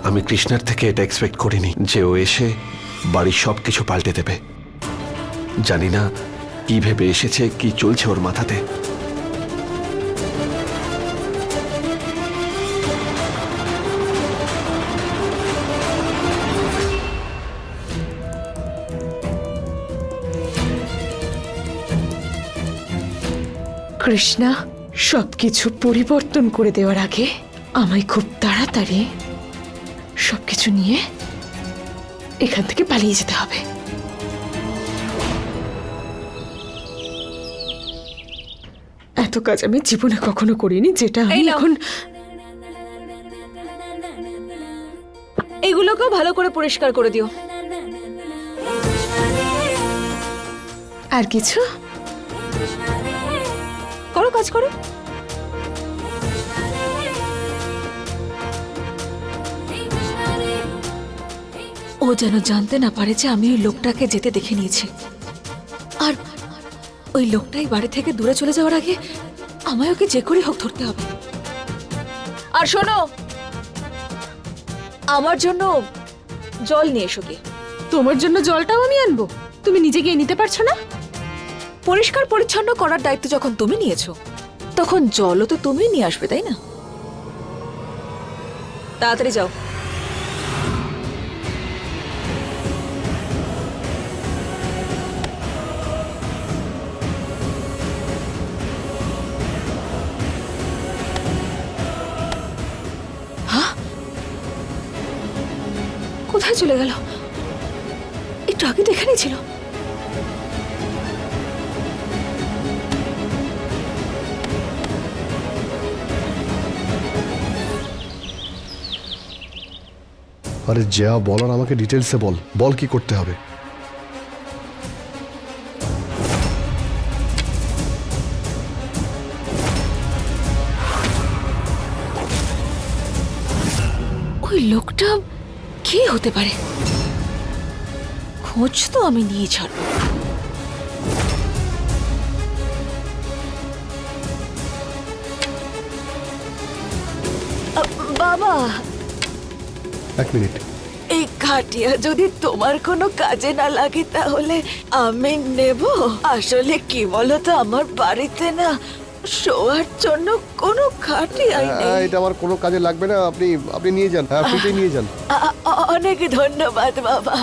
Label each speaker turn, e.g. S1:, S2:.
S1: আমি কৃষ্ণার থেকে এটা এক্সপেক্ট করিনি যে ও এসে বাড়ির সবকিছু পাল্টে দেবে। জানি না কি ভেবে এসেছে, কি চলছে ওর মাথাতে।
S2: কৃষ্ণা সবকিছু পরিবর্তন করে দেওয়ার আগে আমায় খুব তাড়াতাড়ি সবকিছু নিয়ে এখান থেকে পালিয়ে যেতে হবে। এত কাজ আমি জীবনে কখনো করিনি, যেটা আমি এখন।
S3: এগুলোকেও ভালো করে পরিষ্কার করে দিও।
S2: আর কিছু
S3: করো, কাজ করো। ও যেন জানতে না পারে যে আমি ওই লোকটাকে যেতে দেখে নিয়েছি, আর ওই লোকটাই বাড়ি থেকে দূরে চলে যাওয়ার আগে আমায় ওকে যে করে হোক ধরতে হবে। আর শোনো, আমার জন্য জল নিয়ে এসো গিয়ে।
S2: তোমার জন্য জলটাও আমি আনবো? তুমি নিজে গিয়ে নিতে পারছো না?
S3: পরিষ্কার পরিচ্ছন্ন করার দায়িত্ব যখন তুমি নিয়েছো, তখন জলও তো তুমি নিয়ে আসবে, তাই না? তাড়াতাড়ি যাও। হ্যাঁ, কোথায় চলে গেল? একটু আগে তো এখানেই ছিল।
S4: আরে যা বলার আমাকে ডিটেলসে বল, বল কি করতে হবে।
S3: ওই লোকটা কে হতে পারে? খোঁজ তো আমি নিয়ে ছাড়ব। বাবা,
S4: এক মিনিট।
S3: এই খাটিয়া যদি তোমার কোনো কাজে না লাগে তাহলে আমি নেব। আসলে কি বলতো, আমার বাড়িতে না শোয়ার জন্য কোনো খাটিয়াই নেই।
S4: এটা আমার কোনো কাজে লাগবে না, আপনি নিয়ে যান। হ্যাঁ, ফ্রিতে নিয়ে যান।
S3: অনেক ধন্যবাদ বাবা।